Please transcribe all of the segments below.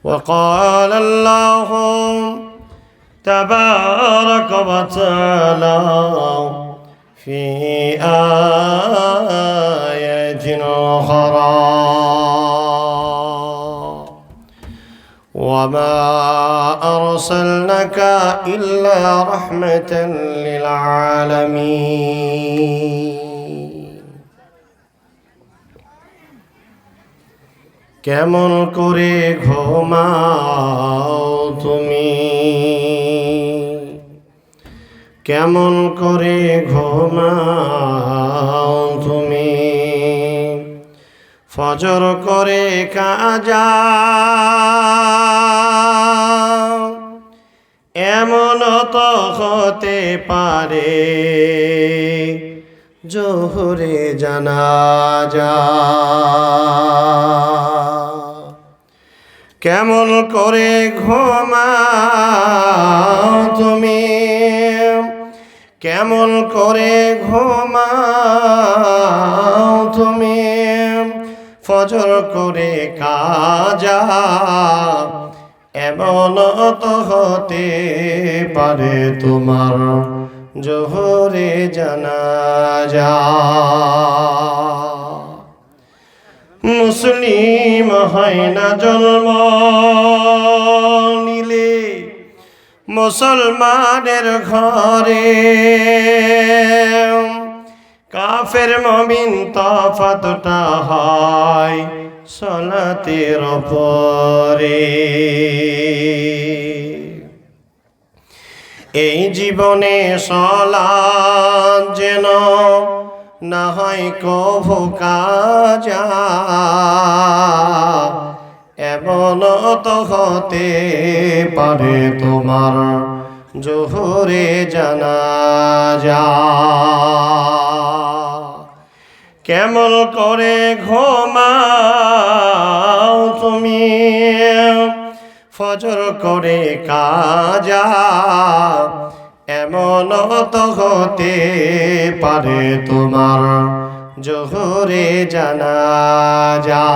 وقال الله تبارك وتعالى في آية أخرى وما أرسلناك إلا رحمة للعالمين কেমন করে ঘুমাও তুমি, কেমন করে ঘুমাও তুমি, ফজর করে কাজা এমন তো হতে পারে জোহরে জানাজা। কেমন করে ঘুমাও তুমি, কেমন করে ঘুমাও তুমি, ফজর করে কাজা এমন তো হতে পারে তোমার জোহরে জানাজা। মুসলিম হয় না জন্ম নিলে মুসলমানের ঘরে, কাফের মুমিন তফাতটা হয় সালাতের পরে। এই জীবনে সালাত যেন না হয় কভু কাজা এমন তো হতে পারে তোমার জোহরে জানাজা। কেমন করে ঘুমাও তুমি, ফজর করে কাজা এমন তো হতে পারে তোমার জোহরে জানাজা।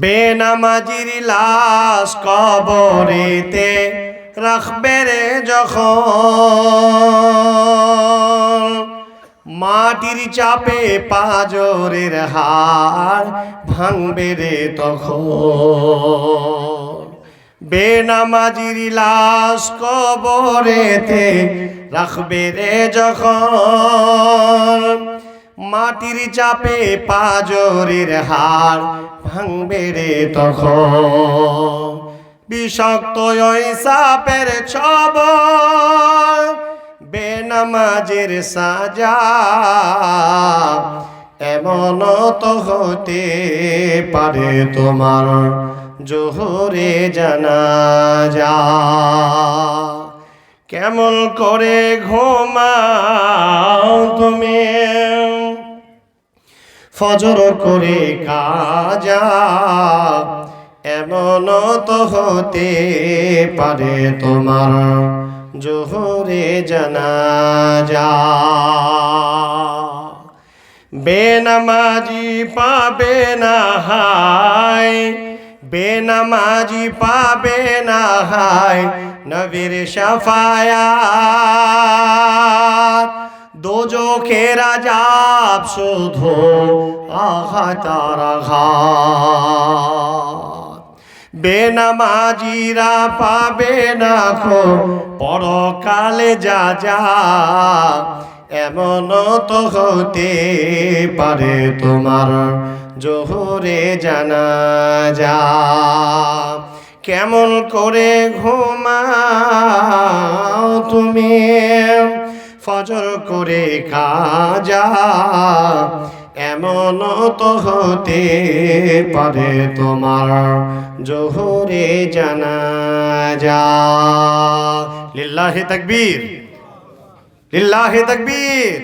বেনামাজির লাশ কবরেতে রাখবে রে যখন, মাটির চাপে পাজরের হাড় ভাঙবে রে তখন। বেনামাজির লাশ কবরেতে রাখবে রে যখন, মাটির চাপে পাজরের হাড় ভাঙবে রে তখন। বিষাক্ত ওই সাপের ছবল বেনামাজের সাজা এমন তো হতে পারে তোমার জোহরে জানাজা। কেমন করে ঘুমাও তুমি, ফজর করে কাজা এমন তো হতে পারে তোমার জোহরে জানাজা। বেনামাজি পাবে না হায়, বেনামাজি পাবে না হায় নবীর শাফায়াত। দোজখের আযাব শুধু আঘাত আর আঘাত। বেনামাজিরা পাবে না কো পরকালে যা যা এমন তো হতে পারে তোমার জোহরে জানাজা। কেমন করে ঘুমাও তুমি, ফজর করে কাজা এমন তো হতে পারে তোমার জোহরে জানাজা। লিল্লাহি তাকবীর, লিল্লাহি তাকবীর।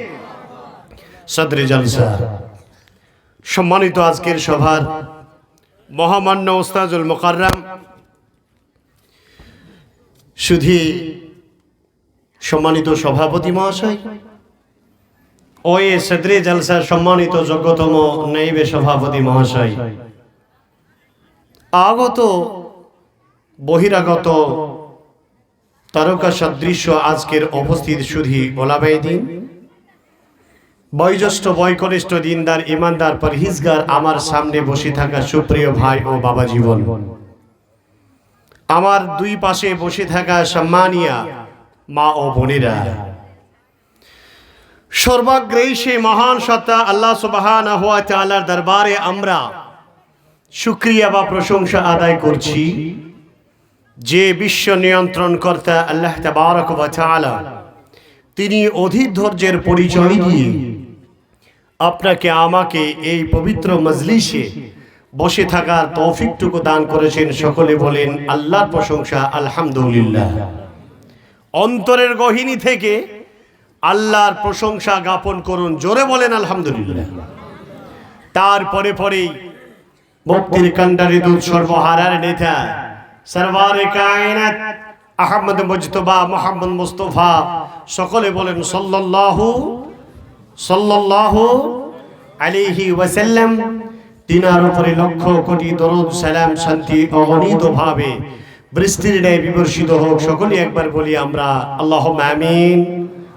সদরে জলসা সম্মানিত আজকের সভার মহামান্য ওস্তাজুল মুকাররম সুধী সম্মানিত সভাপতি মহাশয়, ওই সদরে জলসার সম্মানিত যোগ্যতম নাইবে সভাপতি মহাশয়, আগত বহিরাগত তারকা সদৃশ্য আজকের উপস্থিত সুধী ওলামায়ে দ্বীন, বয়োজ্যেষ্ঠ বয়কনিষ্ঠ দিনদার ইমানদার পরহেজগার, আমার সামনে বসে থাকা সুপ্রিয় ভাই ও বাবা জীবন, আমার দুই পাশে বসে থাকা সম্মানিয়া মা ও বোনেরা, সর্বাগ্রেই সে মহান সত্তা আল্লাহ সুবহানাহু ওয়া তাআলার দরবারে আমরা শুকরিয়া বা প্রশংসা আদায় করছি, যে বিশ্ব নিয়ন্ত্রণ কর্তা আল্লাহ তাবারক ওয়া তাআলা তিনি অধিক ধৈর্যের পরিচয় দিয়ে আপনাকে আমাকে এই পবিত্র মজলিসে বসে থাকার তৌফিকটুকু দান করেছেন। সকলে বলেন আল্লাহর প্রশংসা আলহামদুলিল্লাহ। অন্তরের গহীনি থেকে আল্লাহর প্রশংসা জ্ঞাপন করুন, জোরে বলেন আলহামদুলিল্লাহ। তারপরে পরেই মুক্তির কান্ডারি দূত সর্বহারার নেতা সরওয়ারে কায়নাত আহমদ মুজতবা মুহাম্মদ মুস্তাফা, সকলে বলেন সাল্লাল্লাহু আলাইহি ওয়াসাল্লাম। তিনার উপরে লক্ষ কোটি দরুদ সালাম শান্তি অগণিত ভাবে বৃষ্টির ন্যায় বিবর্ষিত হোক। সকলে একবার বলি আমরা আল্লাহুম্মা আমিন।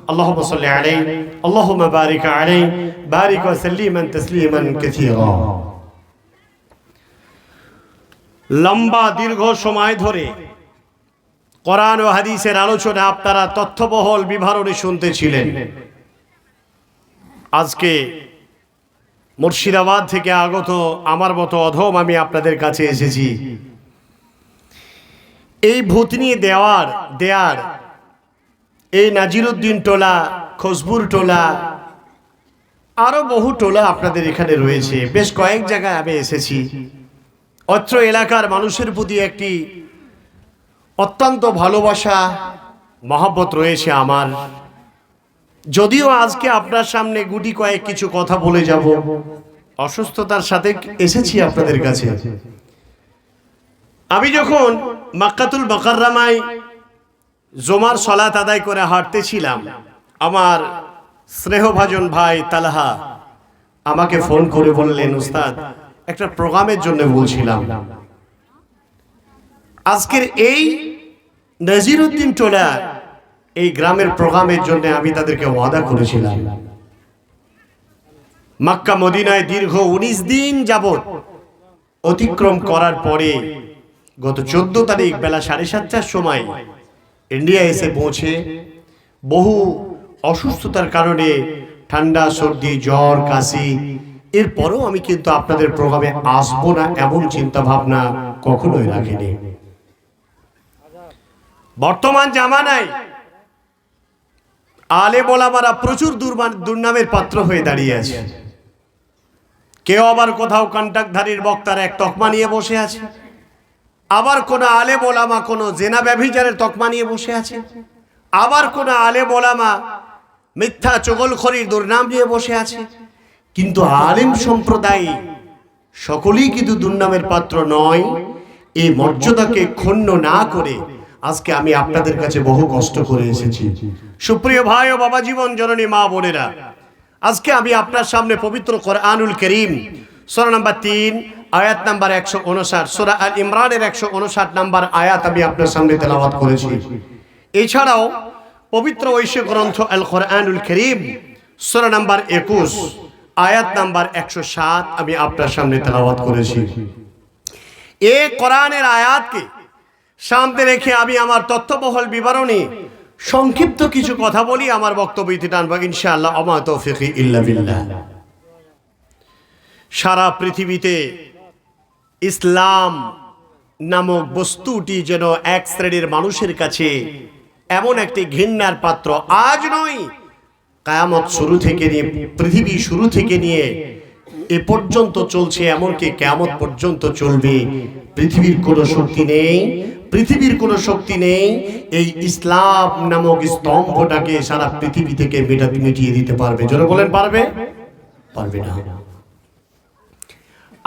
আল্লাহুম্মা সাল্লি আলাইহি আল্লাহুম্মা বারিক আলাইহি বারিক ওয়া সাল্লিমান তাসলিমান কাসীরা। লম্বা দীর্ঘ সময় ধরে কোরআন ও হাদিসের আলোচনা আপনারা তথ্যবহল বিবরণী শুনতেছিলেন। আজকে মুর্শিদাবাদ থেকে আগত আমার মতো অধম আমি আপনাদের কাছে এসেছি এই ভূতনি দেয়ার এই নাজিরউদ্দিন টোলা, খসবুর টোলা, আরো বহু টোলা আপনাদের এখানে রয়েছে। বেশ কয়েক জায়গায় আমি এসেছি। অত্র এলাকার মানুষের প্রতি একটি অত্যন্ত ভালোবাসা মহব্বত রয়েছে আমার। যদিও আজকে আপনার সামনে গুটি কয়েক কিছু কথা বলে যাব, অসুস্থতার সাথে এসেছি আপনাদের কাছে। আমি যখন মক্কাতুল মুকাররমায় জুমার সালাত আদায় করে হাঁটতেছিলাম, আমার স্নেহভাজন ভাই তালহা আমাকে ফোন করে বললেন, উস্তাদ একটা প্রোগ্রামের জন্য বলছিলাম, আজকের এই নাজিরউদ্দিন টোলা এই গ্রামের প্রোগ্রামের জন্য আমি তাদেরকে ওয়াদা করেছিলাম। মক্কা মদিনায় দীর্ঘ 19 দিন যাবত অতিক্রম করার পরে গত 14 তারিখ বেলা 7:30টার সময় ইন্ডিয়া এসে পৌঁছে বহু অসুস্থতার কারণে ঠান্ডা সর্দি জ্বর কাশি, এরপরও আমি কিন্তু আপনাদের প্রোগ্রামে আসবো না এমন চিন্তা ভাবনা কখনোই রাখিনি। বর্তমান জামানায় আলেম ওলামারা প্রচুর দুর্নামের পাত্র হয়ে দাঁড়িয়ে আছে। কেউ আবার কোথাও কন্ট্রাক্টধারীর বক্তার এক তকমা নিয়ে বসে আছে, আবার কোন আলেম ওলামা কোন জেনা ব্যভিচারের তকমা নিয়ে বসে আছে, আবার কোন আলেম ওলামা মিথ্যা চগলখড়ির দুর্নাম নিয়ে বসে আছে। কিন্তু আলেম সম্প্রদায় সকলেই কিন্তু দুর্নামের পাত্র নয়। এই মর্যাদাকে ক্ষুণ্ণ না করে আজকে আমি আপনাদের কাছে বহু কষ্ট করে এসেছি। সুপ্রিয় ভাই ও বাবা জীবন জননী মা বোনেরা, আজকে আমি আপনার সামনে পবিত্র কোরআনুল কারীম সূরা নাম্বার 3 আয়াত নাম্বার 159, সূরা আল ইমরানের 159 নাম্বার আয়াত আমি আপনার সামনে তেলাওয়াত করেছি। এছাড়াও পবিত্র ঐশ্য গ্রন্থ আল কোরআনুল কারীম সূরা নাম্বার 21 আয়াত নাম্বার 107 আমি আপনার সামনে তেলাওয়াত করেছি। এই কোরআনের আয়াতকে সামনে রেখে আমি আমার তথ্যবহল বিবরণী সংক্ষিপ্ত কিছু কথা বলি, আমার বক্তব্য ইতি টানবো ইনশাআল্লাহ। ওমা তৌফিকি ইল্লা বিল্লাহ। সারা পৃথিবীতে ইসলাম নামক বস্তুটি যেন এক শ্রেণীর মানুষের কাছে এমন একটি ঘৃণার পাত্র, আজ নয়, কিয়ামত শুরু থেকে নিয়ে পৃথিবী শুরু থেকে নিয়ে এ পর্যন্ত চলছে, এমনকি কিয়ামত পর্যন্ত চলবে। পৃথিবীর কোনো শক্তি নেই, পৃথিবীর কোনো শক্তি নেই এই ইসলাম নামক স্তম্ভটাকে সারা পৃথিবী থেকে মিটিয়ে দিতে পারবে। জোরে বলেন পারবে? পারবে না।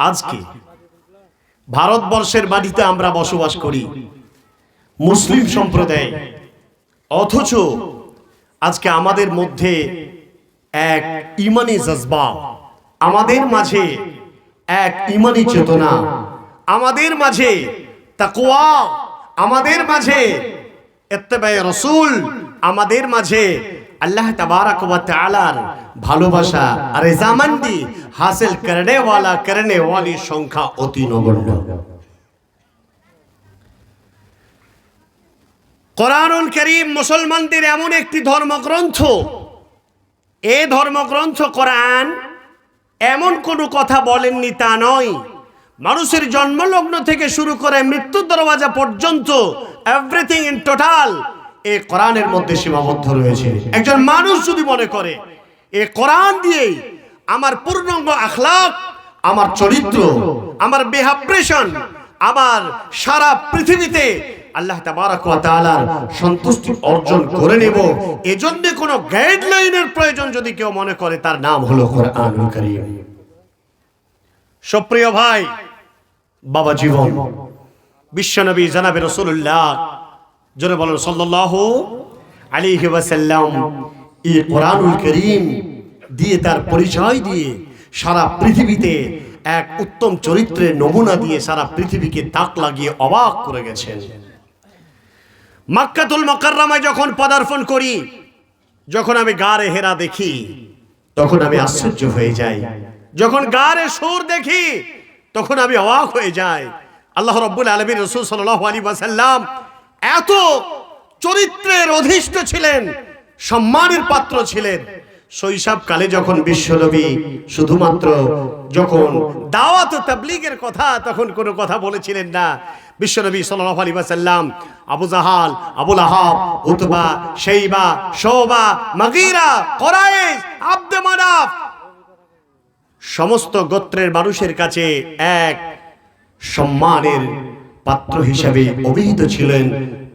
আজকে ভারতবর্ষের মাটিতে আমরা বসবাস করি, মুসলিম সম্প্রদায়, অথচ আজকে আমাদের মধ্যে এক ইমানি জজবা, আমাদের মাঝে এক ইমানি চেতনা, আমাদের মাঝে তাকওয়া, আমাদের মাঝে ইত্তেবায়ে রাসূল, আমাদের মাঝে আল্লাহ তাবারক ওয়া তাআলার ভালোবাসা আর রেজামন্দি হাসিল করনে ওয়ালি সংখ্যা অতি নগণ্য। কোরআনুল কারীম মুসলমানদের এমন একটি ধর্মগ্রন্থ, এই ধর্মগ্রন্থ কোরআন এমন কোনো কথা বলেননি তা নয়। মানুষের জন্মলগ্ন থেকে শুরু করে মৃত্যুর দরওয়াজা পর্যন্ত এভরিথিং ইন টোটাল এই কোরআনের মধ্যে সীমাবদ্ধ রয়েছে। একজন মানুষ যদি মনে করে এই কোরআন দিয়েই আমার পূর্ণাঙ্গ আখলাক, আমার চরিত্র, আমার বিহেভিয়ার, আমার সারা পৃথিবীতে আল্লাহ তাবারক ওয়া তাআলার সন্তুষ্টি অর্জন করে নেব, এজন্য কোনো গাইডলাইনের প্রয়োজন যদি কেউ মনে করে, তার নাম হলো কোরআনুল কারীম। সুপ্রিয় ভাই, বাবা জীবন বিশ্বনবী জনাবে রাসূলুল্লাহ জোরে বলেন সাল্লাল্লাহু আলাইহি ওয়াসাল্লাম এই কোরআনুল কারীম দিয়ে, তার পরিচয় দিয়ে সারা পৃথিবীতে এক উত্তম চরিত্রের নমুনা দিয়ে সারা পৃথিবীকে তাক লাগিয়ে অবাক করে গেছেন। মক্কাতুল মুকাররমায় যখন পদার্পণ করি, যখন আমি গারে হেরা দেখি, তখন আমি আশ্চর্য হয়ে যাই। যখন গারে সূর দেখি, তখন আমি অবাক হয়ে যাই। আল্লাহ রাব্বুল আলামিন রাসূল সাল্লাল্লাহু আলাইহি ওয়াসাল্লাম এত চরিত্রের অধিষ্ঠ ছিলেন, সম্মানের পাত্র ছিলেন। শৈশবকালে যখন বিশ্বনবী শুধুমাত্র যখন দাওয়াত ও তাবলীগের কথা, তখন কোনো কথা বলেছিলেন না। বিশ্বনবী সাল্লাল্লাহু আলাইহি ওয়াসাল্লাম আবু জাহাল, আবু লাহাব, উতবা, শাইবা, শোবা, মুগীরা, কুরাইশ, আব্দে মানাফ সমস্ত গোত্রের মানুষের কাছে এক সম্মানের পাত্র হিসেবে অভিহিত ছিলেন।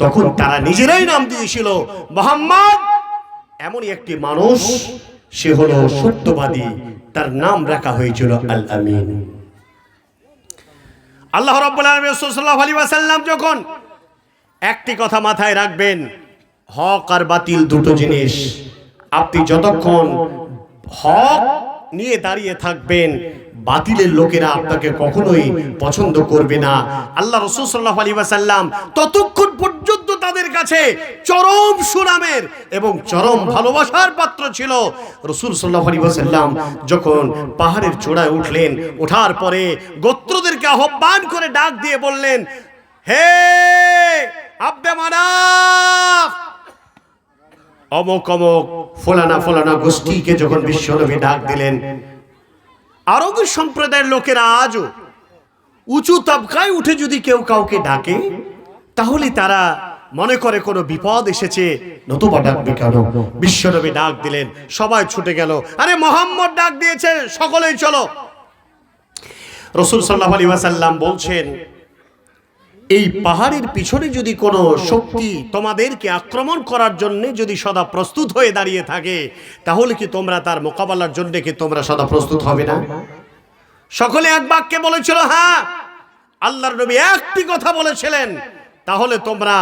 তখন তারা নিজেরাই নাম দিয়েছিল মুহাম্মদ। এমনই একটি মানুষ, সে হলো সত্যবাদী, তার নাম রাখা হয়েছিল আল আমিন। আল্লাহ রাব্বুল আলামিন সাল্লাল্লাহু আলাইহি ওয়াসাল্লাম যখন একটি কথা মাথায় রাখবেন, হক আর বাতিল দুটো জিনিস। আপনি যতক্ষণ হক নিয়ে দাঁড়িয়ে থাকবেন, বাতিলের লোকেরা আপনাকে কখনোই পছন্দ করবে না। আল্লাহ রাসূল সাল্লাল্লাহু আলাইহি ওয়াসাল্লাম ততক্ষণ পর্যন্ত তাদের কাছে চরম সুনামের এবং চরম ভালোবাসার পাত্র ছিল। রাসূল সাল্লাল্লাহু আলাইহি ওয়াসাল্লাম যখন পাহাড়ের চূড়ায় উঠলেন, ওঠার পরে গোত্রদেরকে আহ্বান করে ডাক দিয়ে বললেন, হে আব্দে মানাফ, অমুক অমুক ফলানা ফলানা গোষ্ঠীকে যখন বিশ্বনবী ডাক দিলেন, আরবী সম্প্রদায়ের লোকেরা আজও উঁচু তাবকায় উঠে যদি কেউ কাউকে ডাকে, তাহলে তারা মনে করে কোনো বিপদ এসেছে, নতুবা ডাকবে কেন? বিশ্বনবী ডাক দিলেন, সবাই ছুটে গেল। আরে মুহাম্মদ ডাক দিয়েছে, সকলেই চলো। রাসূল সাল্লাল্লাহু আলাইহি ওয়াসাল্লাম বলছেন, এই পাহাড়ের পিছনে যদি কোনো শক্তি তোমাদেরকে আক্রমণ করার জন্য যদি সদা প্রস্তুত হয়ে দাঁড়িয়ে থাকে, তাহলে কি তোমরা তার মোকাবেলার জন্য কি তোমরা সদা প্রস্তুত হবে না? সকলে এক বাক্যে বলেছিল হ্যাঁ। আল্লাহর নবী একটি কথা বলেছিলেন, তাহলে তোমরা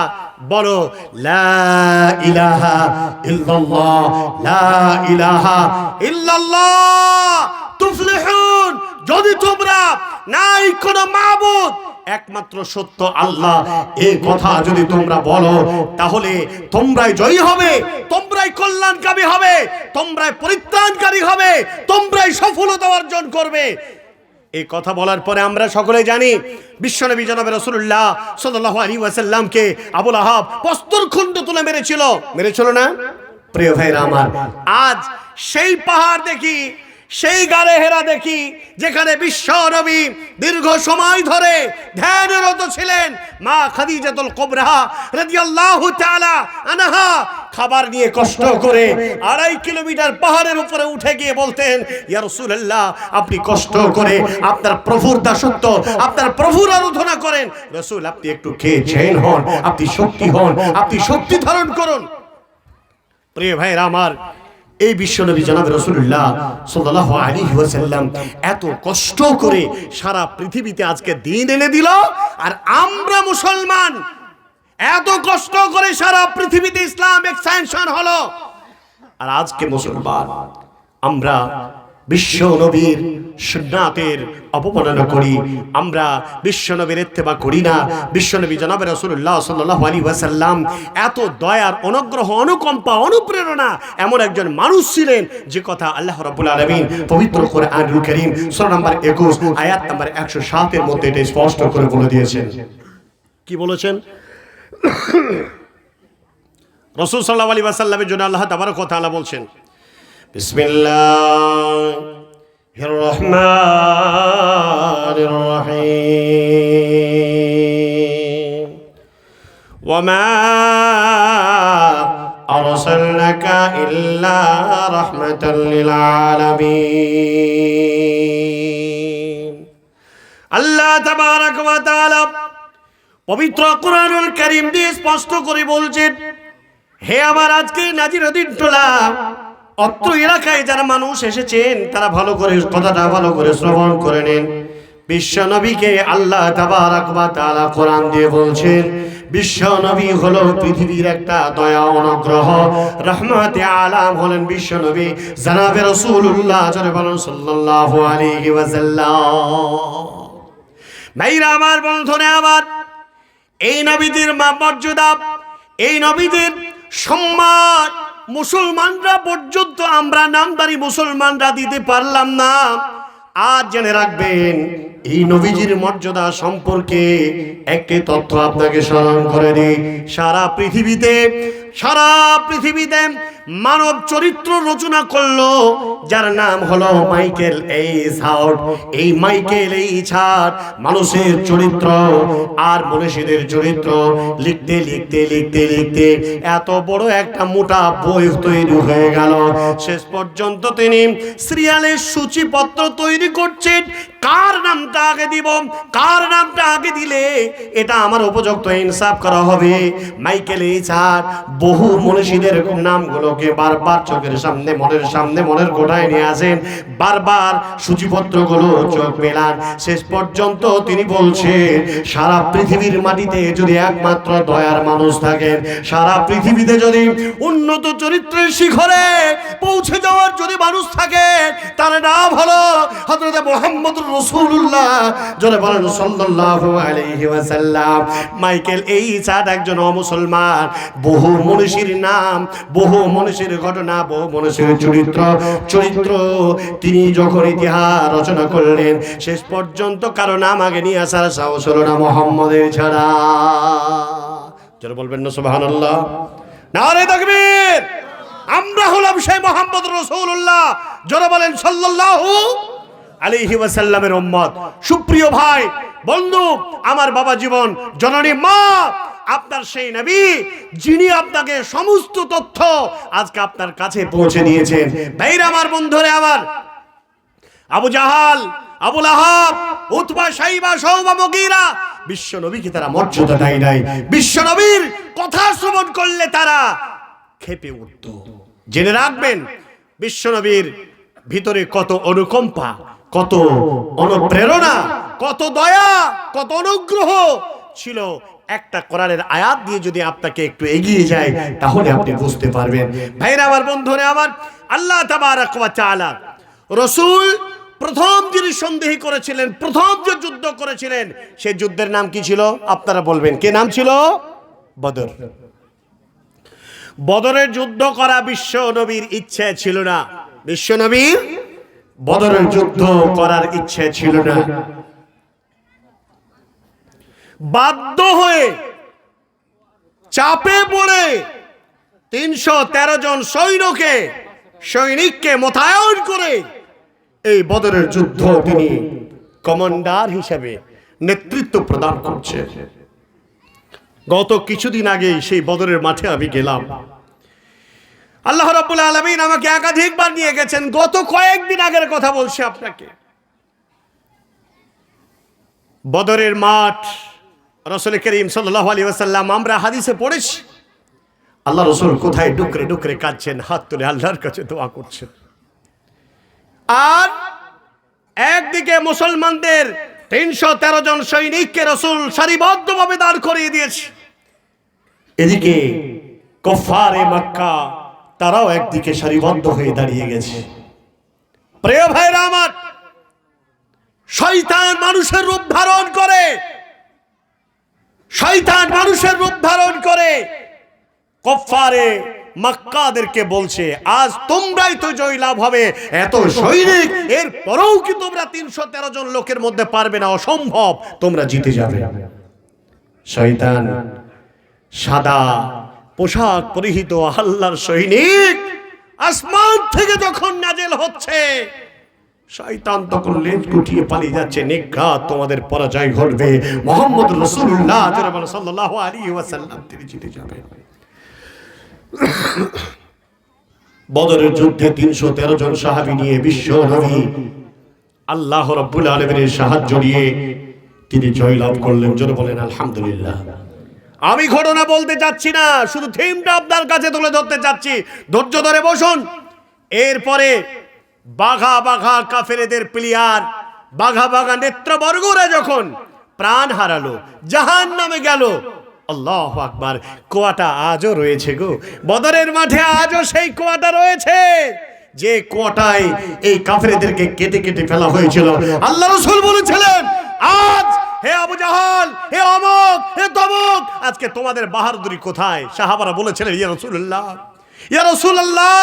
বলো লা ইলাহা ইল্লাল্লাহ, লা ইলাহা ইল্লাল্লাহ তুফলিহুন। যদি তোমরা নাই কোনো মাবুদ, একমাত্র সত্য আল্লাহ, এই কথা যদি তোমরা বলো, তাহলে তোমরাই জয়ী হবে, তোমরাই কল্যাণকামী হবে, তোমরাই পরিত্রাণকারী হবে, তোমরাই সফলতা অর্জন করবে। এই কথা বলার পরে আমরা সকলে জানি বিশ্বনবী জনাবে রাসূলুল্লাহ সাল্লাল্লাহু আলাইহি ওয়াসাল্লামকে আবু লাহাব প্রস্তরখণ্ড তুলে মেরেছিল না? প্রিয় ভাইরা আমার, আজ সেই পাহাড় দেখি, সেই গারে হেরা দেখি, যেখানে বিশ্বনবী দীর্ঘ সময় ধরে ধ্যানরত ছিলেন। মা খাদিজাতুল কুবরা রাদিয়াল্লাহু তাআলা আনহা খাবার নিয়ে কষ্ট করে 2.5 কিলোমিটার পাহাড়ের উপরে উঠে গিয়ে বলতেন, ইয়া রাসূলুল্লাহ, আপনি কষ্ট করে আপনার প্রভুর দাসত্ব, আপনার প্রভুর আরাধনা করেন। রাসূল, আপনি একটু খেয়ে হন, আপনি শক্তি হন, আপনি শক্তি ধারণ করুন। প্রিয় ভাইরা আমার, এই বিশ্বনবী জনাব রাসূলুল্লাহ সাল্লাল্লাহু আলাইহি ওয়াসাল্লাম এত কষ্ট করে সারা পৃথিবীতে আজকে দিন এনে দিল, আর আমরা মুসলমান এত কষ্ট করে সারা পৃথিবীতে ইসলাম এক্সটেনশন হলো, আর আজকে মুসলমান আমরা বিশ্ব নবীর সুন্নাতের অপমাননা করি, আমরা বিশ্ব নবীর ইত্তেবা করি না। বিশ্ব নবী জনাব রাসূলুল্লাহ সাল্লাল্লাহু আলাইহি ওয়াসাল্লাম এত দয়ার, অনুগ্রহ, অনুকম্পা, অনুপ্রেরণা এমন একজন মানুষ ছিলেন যে কথা আল্লাহ রাব্বুল আলামিন পবিত্র কোরআনুল কারীম সূরা নম্বর 21 আয়াত নম্বর 107 এর মধ্যে এটা স্পষ্ট করে বলে দিয়েছেন। কি বলেছেন? রাসূল সাল্লাল্লাহু আলাইহি ওয়াসাল্লামের জন্য আল্লাহ তাবারক ওয়া তাআলা বলছেন, বিসমিল্লাহির রহমানির রহিম ওয়া মা আরসালনাকা ইল্লা রাহমাতাল লিল আলামিন। আল্লাহ তাবারক ওয়া তাআলা পবিত্র কোরআনুল কারীম দিয়ে স্পষ্ট করে বলছেন, হে আমার আজকে নাজিরউদ্দিন টোলা অত্র এলাকায় যারা মানুষ এসেছেন তারা ভালো করে কথাটা ভালো করে শ্রবণ করে নেন। বিশ্ব নবীকে আল্লাহ তাবারক ওয়া তাআলা কোরআন দিয়ে বলছেন, বিশ্ব নবী হলো পৃথিবীর একটা দয়া, অনুগ্রহ, রহমতে আলাম হলেন বিশ্ব নবী জনাবে রাসূলুল্লাহ সাল্লাল্লাহু আলাইহি ওয়াসাল্লাম। ভাইরা আমার, বন্ধুরা আমার, এই নবীদের মর্যাদা, এই নবীদের সম্মান মুসলমানরা পর্যন্ত, আমরা নামদারি মুসলমানরা দিতে পারলাম না। আজ জেনে রাখবেন, এই নবীজির মর্যাদা সম্পর্কে একটি তথ্য আপনাকে স্মরণ করে দিই। সারা পৃথিবীতে মানব চরিত্র রচনা করলো যার নাম হলো মাইকেল এইচ হার্ট। এই মাইকেল এইচ হার্ট মানুষের চরিত্র আর মনীষীদের চরিত্র লিখতে লিখতে লিখতে লিখতে এত বড় একটা মোটা বই তৈরি হয়ে গেল। শেষ পর্যন্ত তিনি সিরিয়ালের সূচিপত্র তৈরি করছেন, কার নামটা আগে দিব, কার নামটা আগে দিলে এটা আমার উপযুক্ত ইনসাফ করা হবে। মাইকেল এইচ হার্ট বহু মনীষীদের নামগুলোকে বারবার চোখের সামনে, মনের গোড়ায় নিয়ে আসেন, বারবার সূচিপত্রগুলো চোখ মেলান। শেষ পর্যন্ত তিনি বলছেন, সারা পৃথিবীর মাটিতে যদি একমাত্র দয়ার মানুষ থাকেন, সারা পৃথিবীতে যদি উন্নত চরিত্রের শিখরে পৌঁছে যাওয়ার যদি মানুষ থাকে, তার নাম হলো হযরত মুহাম্মদুর রাসূলুল্লাহ যারা বলেন সাল্লাল্লাহু আলাইহি ওয়াসাল্লাম। মাইকেল এইচ হার্ট একজন অমুসলমান। বহু মনীষীর নাম, বহু মনীষীর ঘটনা, বহু মনীষীর চরিত্র তিনি যখন ইতিহাস রচনা করলেন, শেষ পর্যন্ত কারো নাম আগে নিয়ে আসার সাহস হলো না মুহাম্মদের ছাড়া। যারা বলবেন না সুবহানাল্লাহ, নারে তাকবীর। আমরা হলাম সেই মুহাম্মদ রাসূলুল্লাহ যারা বলেন সাল্লাল্লাহু আলাইহি ওয়াসাল্লামের উম্মত। সুপ্রিয় ভাই, বন্ধু, আমার বাবা জীবন, জননী মা, আপনার সেই নবী যিনি আপনাকে সমস্ত তথ্য আজকে আপনার কাছে পৌঁছে দিয়েছেন। ভাইরা আমার, বন্ধুরে আমার, আবু জাহাল, আবু লাহাব, উতবা, শাইবা, শাওবা, মুগীরা বিশ্ব নবীকে তারা মর্যাদা দেয় নাই। বিশ্ব নবীর কথা শ্রবণ করলে তারা ক্ষেপে উঠত। জেনে রাখবেন, বিশ্ব নবীর ভিতরে কত অনুকম্পা, কত অনুপ্রেরণা, কত দয়া, কত অনুগ্রহ ছিল। একটা কোরআনের আয়াত দিয়ে যদি আপনাকে একটু এগিয়ে যায় তাহলে আপনি বুঝতে পারবেন। ভাইরা আমার, বন্ধুরা আমার, আল্লাহ তাবারক ওয়া তাআলা রাসূল প্রথম যিনি সন্দেহী করেছিলেন, প্রথম যে যুদ্ধ করেছিলেন, সেই যুদ্ধের নাম কি ছিল? আপনারা বলবেন, কে নাম ছিল? বদর। বদরের যুদ্ধ করা বিশ্ব নবীর ইচ্ছে ছিল না। বিশ্ব নবীর বদরের যুদ্ধ করার ইচ্ছে ছিল না। বাধ্য হয়ে, চাপে পড়ে 313 জন সৈনিককে মোতায়েন করে এই বদরের যুদ্ধ তিনি কমান্ডার হিসেবে নেতৃত্ব প্রদান করছেন। গত কিছুদিন আগে সেই বদরের মাঠে আমি গেলাম। আল্লাহ রাব্বুল আলামিন আমাকে একাধিকবার নিয়ে গেছেন। গত কয়েকদিন আগের কথা বলছি আপনাকে। বদরের মাঠ, রাসূল করিম সাল্লাল্লাহু আলাইহি ওয়াসাল্লাম, আমরা হাদিসে পড়েছি আল্লাহ রাসূল কোথায় ডুকরে ডুকরে কাঁদছেন, হাত তুলে আল্লাহর কাছে দোয়া করছেন। আর একদিকে মুসলমানদের 313 জন সৈনিককে রাসূল সারিবদ্ধভাবে দাঁড় করিয়ে দিয়েছে। এদিকে কুফারে মক্কা তারাও একদিকে সারিবদ্ধ হয়ে দাঁড়িয়ে গেছে। প্রিয় ভাইরা আমার, শয়তান মানুষের রূপ ধারণ করে, শয়তান মানুষের রূপ ধারণ করে কুফফারে মক্কাদেরকে বলছে, আজ তোমরাই তো জয়লাভ হবে, এত সৈনিক, এর পরেও কি তোমরা 313 জন লোকের মধ্যে পারবে না? অসম্ভব, তোমরা জিতে যাবে। শয়তান সাদা পোশাক পরিহিত আল্লাহর সৈনিক আসমান থেকে যখন নাজেল হচ্ছে, শয়তান তখন লেজ গুটিয়ে পালিয়ে যাচ্ছে, নিঘাত তোমাদের পরাজয় ঘটবে, মুহাম্মদ রাসূলুল্লাহ সাল্লাল্লাহু আলাইহি ওয়াসাল্লাম তিনি জিতে যাবেন। বদরের যুদ্ধে 313 জন সাহাবী নিয়ে বিশ্ব নবী আল্লাহ রাব্বুল আলামিনের সাহায্য নিয়ে তিনি জয়লাভ করলেন। জোরে বলেন আলহামদুলিল্লাহ। আমি ঘটনা বলতে চাচ্ছি না, শুধু থিমটা আপনার কাছে তুলে ধরতে চাচ্ছি, ধৈর্য ধরে বসুন। এরপরে বাঘা বাঘা কাফেরদের প্লেয়ার, বাঘা বাঘা নেত্রবর্গরা যখন প্রাণ হারালো, জাহান্নামে গেল, আল্লাহু আকবার, কুয়াটা আজও রয়েছে গো, বদরের মাঠে আজও সেই কুয়াটা রয়েছে, যে কুয়াটায় এই কাফেরদেরকে কেটে কেটে ফেলা হয়েছিল। আল্লাহ রাসূল বলেছিলেন, আজ হে আবু জাহাল, হে অমুক, হে তমুক, আজকে তোমাদের বাহাদুরি কোথায়? সাহাবারা বলেছিলেন, ইয়া রাসূলুল্লাহ, ইয়া রাসূলুল্লাহ,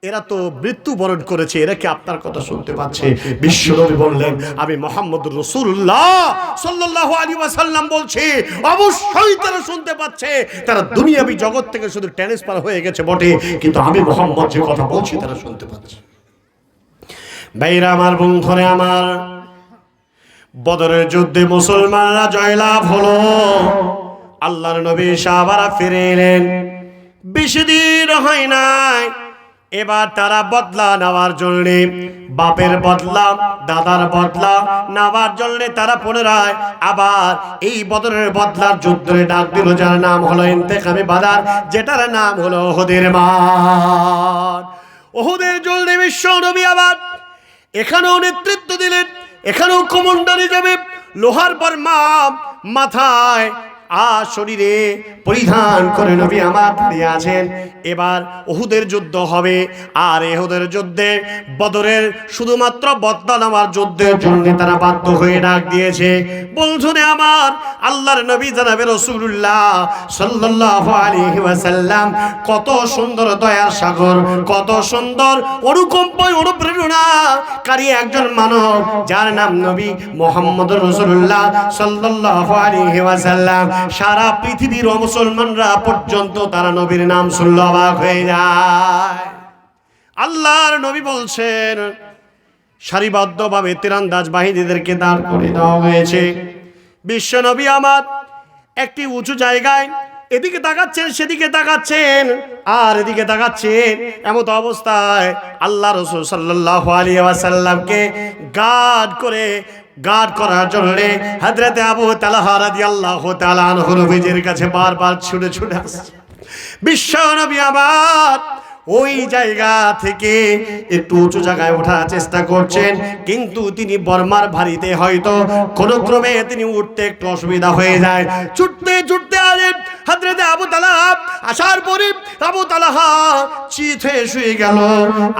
এরা তো মৃত্যুবরণ করেছে, এরা কি আপনার কথা শুনতে পাচ্ছে? বিশ্বনবী বললেন, আমি মুহাম্মদুর রাসূলুল্লাহ সাল্লাল্লাহু আলাইহি ওয়াসাল্লাম বলছি, অবশ্যই তারা শুনতে পাচ্ছে। তারা দুনিয়াবি জগৎ থেকে শুধু ট্রান্সফার হয়ে গেছে বটে, কিন্তু আমি মুহাম্মদ যে কথা বলছি তারা শুনতে পাচ্ছে। ভাইরা আমার, বন্ধুরে আমার, বদরের যুদ্ধে মুসলমানরা জয়লাভ হলো, আল্লাহর নবী সাহাবারা ফিরে এলেন। বেশি দিন হয় নাই, এবার তারা বদলা নেওয়ার জন্য, বাপের বদলা, দাদার বদলা নেওয়ার জন্য তারা পুনরায় আবার এই বদরের বদলার যুদ্ধে ডাক দিল, যার নাম হলো ইন্তেকামে বাদার, যেটার নাম হলো উহুদের মাঠ। উহুদের জন্য বিশ্ব নবী আবার এখানেও নেতৃত্ব দিলেন, এখানেও কমান্ডার হিসেবে লোহার বর্মা মাথায় আর শরীরে পরিধান করে নবী আমার দাঁড়িয়ে আছেন। এবার উহুদের যুদ্ধ হবে, আর উহুদের যুদ্ধে বদরের শুধুমাত্র বদলা নেওয়ার যুদ্ধের জন্য তারা বাধ্য হয়ে ডাক দিয়েছে। বন্ধুরে আমার, আল্লাহর নবী জনাবে রাসূলুল্লাহ সাল্লাল্লাহু আলাইহি ওয়াসাল্লাম কত সুন্দর দয়ার সাগর, কত সুন্দর অনুকম্পায় অনুপ্রেরণাকারী একজন মানব, যার নাম নবী মুহাম্মদুর রাসূলুল্লাহ সাল্লাল্লাহু আলাইহি ওয়াসাল্লাম। সারা পৃথিবীর মুসলমানরা পর্যন্ত তারা নবীর নাম শুনলে অবাক হয়ে যায়। আল্লাহর নবী বলছেন, সারিবদ্ধভাবে তীরন্দাজ বাহিনীদেরকে দাঁড় করে দেওয়া হয়েছে। বিশ্ব নবী আমার একটি উঁচু জায়গায় এদিকে তাকাচ্ছেন, সেদিকে তাকাচ্ছেন, আর এদিকে তাকাচ্ছেন। এমত অবস্থায় আল্লাহ রাসূল সাল্লাল্লাহু আলাইহি ওয়াসাল্লামকে গার্ড করার জন্য হযরত আবু তালহা রাদিয়াল্লাহু তাআলা আনহু নবীজির কাছে বারবার ছুটে ছুটে আসছে। বিশ্ব নবী আবার ওই জায়গা থেকে একটু উঁচু জায়গায় ওঠার চেষ্টা করছেন, কিন্তু তিনি বর্মার ভারীতে হয়তো কোন ক্রমে তিনি উঠতে একটু অসুবিধা হয়ে যায়। ছুটতে ছুটতে আলেন হযরত আবু তালহা আসার পরে আবু তালহা চিত হয়ে শুয়ে গেল।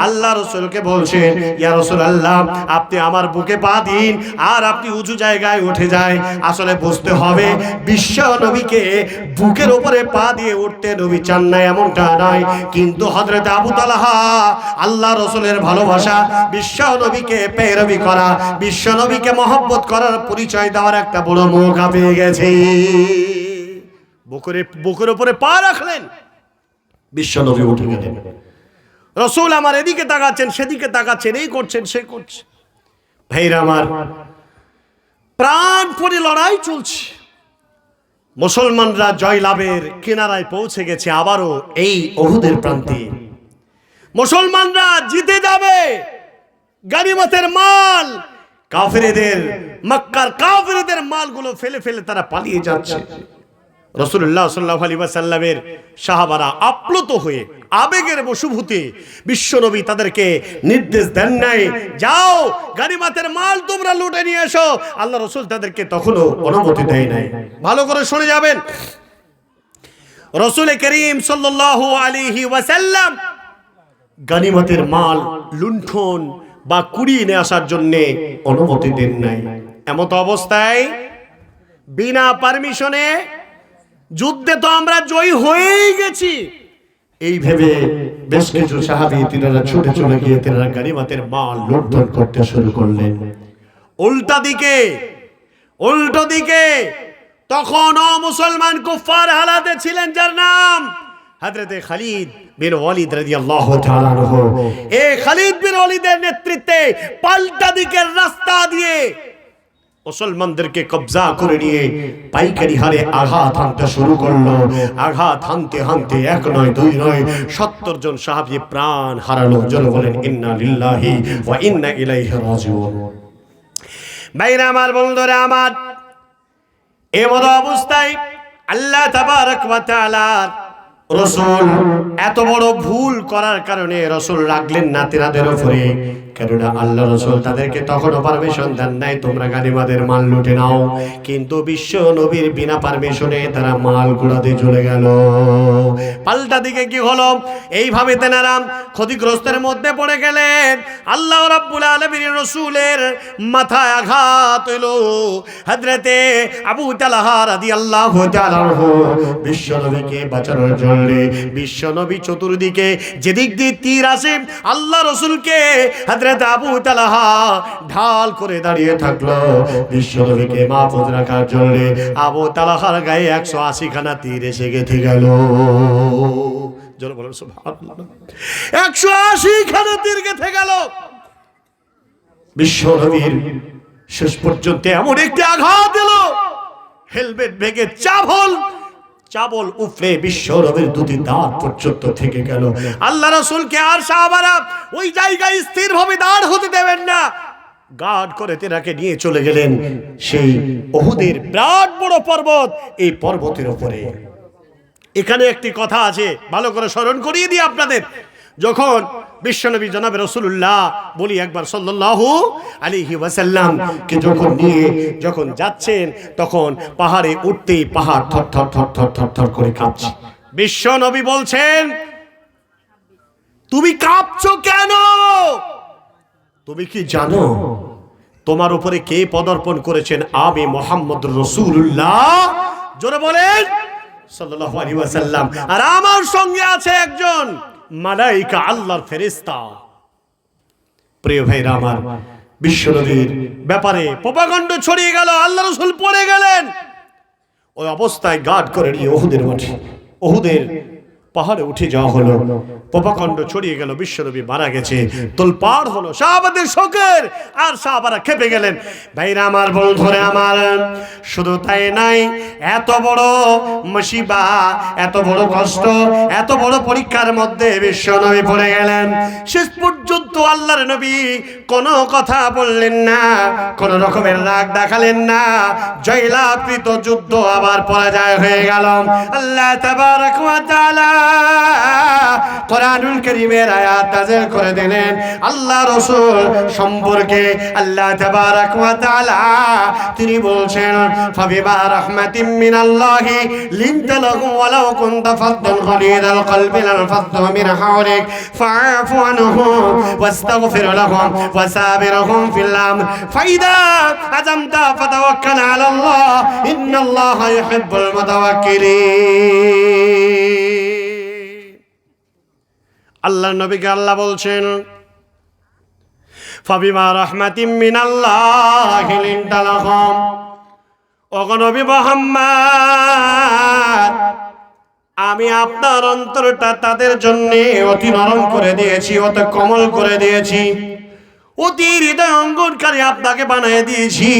আল্লাহ রাসূলকে বলছেন, ইয়া রাসূলুল্লাহ, আপনি আমার বুকে পা দিন আর আপনি উঁচু জায়গায় উঠে যায়। আসলে বুঝতে হবে, বিশ্ব নবীকে বুকের উপরে পা দিয়ে উঠতে নবী চান না এমনটা নয়, কিন্তু হযরত আবু তালহা আল্লাহ রাসূলের ভালোবাসা, বিশ্ব নবীকে পেরবি করা, বিশ্ব নবীকে মহব্বত করার পরিচয় দেওয়ার একটা বড় মৌকা পেয়ে গেছে। বুকের উপরে পা রাখলেন, বিশ্ব নবী উঠে গেলেন। রাসূল আমার এদিকে তাকাচ্ছেন, সেদিকে তাকাচ্ছেন, এই করছেন, সে করছে। ভাইরা আমার, প্রাণপণে লড়াই চলছে, মুসলমানরা জয়লাভের কিনারায় পৌঁছে গেছে। আবারও এই উহুদের প্রান্তে মুসলমানরা জিতে যাবে। গনিমতের মাল, কাফেরদের, মক্কার কাফেরদের মালগুলো ফেলে ফেলে তারা পালিয়ে যাচ্ছে। রাসূলুল্লাহ সাল্লাল্লাহু আলাইহি ওয়াসাল্লামের সাহাবারা আপ্লুত হয়ে আবেগের বশীভূতে বিশ্বনবী তাদেরকে নির্দেশ দেন নাই, যাও গনিমতের মাল তোমরা লুটে নিয়ে এসো। আল্লাহ রাসূল তাদেরকে তখনও অনুমতি দেয় নাই। ভালো করে শুনে যাবেন, রাসূল করিম সাল্লাল্লাহু আলাইহি ওয়াসাল্লাম গনিমতের মাল লুণ্ঠন বা কুড়িয়ে নিয়ে আসার জন্য অনুমতি দেন নাই। এমত অবস্থায় বিনা পারমিশনে যুদ্ধে তো আমরা জয়ী হয়েই গেছি, এই ভেবে বেশ কিছু সাহাবী তিনারা ছুটে চলে গিয়ে তিনারা গানিমতের মাল লুণ্ঠন করতে শুরু করলেন। উল্টো দিকে তখন মুসলমান কুফার হালাতে ছিলেন, যার নাম হযরতে খালিদ বিন ওয়ালিদ রাদিয়াল্লাহু তাআলা আনহু। এই খালিদ বিন ওয়ালিদের নেতৃত্বে পাল্টা দিকের রাস্তা দিয়ে মুসলমানদেরকে কবজা করে নিয়ে পাইকারি হারে আঘাত হানতে শুরু করলো। আঘাত হানতে হানতে এক নয় দুই নয় 70 জন সাহাবী প্রাণ হারালো। জোরে বলেন ইন্না লিল্লাহি ওয়া ইন্না ইলাইহি রাজিউন। ভাইরা আমার, বন্ধুরা আমার, এমন অবস্থায় আল্লাহ তাবারক ওয়া তাআলা রাসূল এত বড় ভুল করার কারণে রাসূল রাগলেন না তিনাদের উপরে, কেননা আল্লাহ রাসূল তাদেরকে তখনও পারমিশন দেন নাই তোমরা গানিমতের মাল লুটে নাও, কিন্তু বিশ্ব নবীর বিনা পারমিশনে তারা মাল কুড়াতে চলে গেল। পাল্টা দিকে কি হলো, এইভাবে তেনারা ক্ষতিগ্রস্তের মধ্যে পড়ে গেলেন। আল্লাহ রাব্বুল আলামিনের রাসূলের মাথায় আঘাত হলো। হযরতে আবু তালহা রাদিয়াল্লাহু তাআলা আনহু বিশ্ব নবীকে বাঁচানোর জন্য, বিশ্ব নবী চতুর্দিকে যেদিক দিয়ে তীর আসে আল্লাহ রাসূলকে হযরত আবু তালহা ঢাল করে দাঁড়িয়ে থাকলো বিশ্ব নবীকে মাহফুজ রাখার জন্য। আবু তালহার গায়ে 180 খানা তীর এসে গেঁথে গেল। জোরে বলেন সুবহানাল্লাহ। 180 খানা তীর গেঁথে গেল। বিশ্ব নবীর শেষ পর্যন্ত এমন একটি আঘাত এলো, হেলমেট ভেঙে চাবল উফরে বিশ্ব নবীর দুটি দাঁত পর্যন্ত থেকে গেল। আল্লাহ রাসূলকে আর সাহাবারা ওই জায়গায় স্থিরভাবে দাঁড় হতে দেবেন না, গার্ড করে তেনাকে নিয়ে চলে গেলেন সেই উহুদের বিরাট বড় পর্বত, এই পর্বতের উপরে। এখানে একটি কথা আছে, ভালো করে স্মরণ করিয়ে দিই আপনাদের। যখন বিশ্বনবী জনাবে রাসূলুল্লাহ বলি একবার সাল্লাল্লাহু আলাইহি ওয়াসাল্লাম কে যখন যাচ্ছেন, তখন পাহাড়ে উঠতেই পাহাড় থর থর থর থর থর থর করে কাঁপছে। বিশ্বনবী বলছেন, তুমি কাঁপছো কেন? তুমি কি জানো তোমার উপরে কে পদার্পণ করেছেন? আমি মুহাম্মদুর রাসূলুল্লাহ, জোরে বলেন সাল্লাল্লাহু আলাইহি ওয়াসাল্লাম। আর আমার সঙ্গে আছে একজন মালাইকা, আল্লাহর ফেরেশতা। প্রিয় ভাইরা আমার, বিশ্বনবীর ব্যাপারে প্রপাগান্ড ছড়িয়ে গেল, আল্লাহ রাসূল পড়ে গেলেন। ওই অবস্থায় গার্ড করে নিয়ে উহুদের পাহাড়ে উঠে যাওয়া হলো। প্রপাগান্ড ছড়িয়ে গেল বিশ্বনবী মারা গেছে, তোলপাড় হলো সাহাবাদের শোকের, আর সাহাবারা খেপে গেলেন। ভাইরা আমার, বন্ধুরা আমার, শুধু তাই নাই, এত বড় মুসিবা, এত বড় কষ্ট, এত বড় পরীক্ষার মধ্যে বিশ্বনবী পড়ে গেলেন। শেষ পর্যন্ত আল্লাহর নবী কোনো কথা বললেন না, কোন রকমের রাগ দেখালেন না। জয়লাভকৃত যুদ্ধ আবার পরাজয় হয়ে গেল। আল্লাহ তাবারক ওয়া তাআলা কোরআনুল কারীমের আয়াত নাযিল করে দিলেন আল্লাহ রাসূল সম্পর্কে। আল্লাহ তাবারক ওয়া তাআলা তিনি বলছেন, ফাবিমা রাহমাতিম মিনাল্লাহি লিনতা লাহুম ওয়ালাউ কুনতা ফাদ্দান গালিযাল কলবি লানফাদ্দু মিন হাওলিক ফাআফু আনহুম ওয়াস্তাগফির লাহুম ওয়াসাবিরহুম ফিল আমর ফাইদা আযামতা ফাতাওয়াক্কাল আলাল্লাহ ইন্নাল্লাহা ইউহিব্বুল মুতাওয়াক্কিলিন। আল্লাহর নবীকে আল্লাহ বলছেন, ফাবিমা রাহমাতিম মিনাল্লাহি লিনতা লাহুম, ও নবী মুহাম্মদ, আমি আপনার অন্তরটা তাদের জন্য অতি নরম করে দিয়েছি, অতি কোমল করে দিয়েছি, অতি হৃদয় অঙ্গনকারী আপনাকে বানিয়ে দিয়েছি।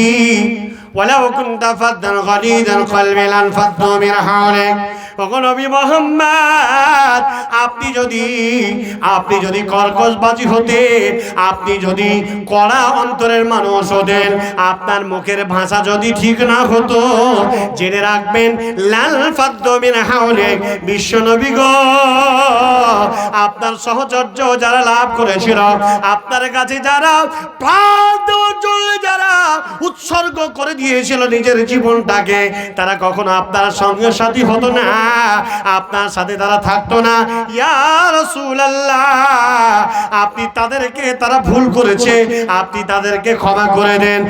ওয়ালাউ কুনতা ফাদ্দান গালিযাল কলবি লানফাদ্দু মিন হাওলিক, ও নবী মুহাম্মদ, আপনি যদি কর্কশবাজি হতেন, আপনি যদি কড়া অন্তরের মানুষ হতেন, আপনার মুখের ভাষা যদি ঠিক না হতো, জেনে রাখবেন লানফাদ্দু মিন হাওলিক, বিশ্ব নবী গো, আপনার সহচর্য যারা লাভ করেছিল, আপনার কাছে যারা প্রাণ দেওয়ার জন্য যারা উৎসর্গ করে দিয়েছিল নিজের জীবনটাকে, তারা কখনো আপনার সঙ্গে সাথী হতো না, আপনার সাথে তারা থাকতো না। ইয়া রাসূলুল্লাহ, আপনি তাদেরকে, তারা ভুল করেছে, আপনি তাদেরকে ক্ষমা করে দেন।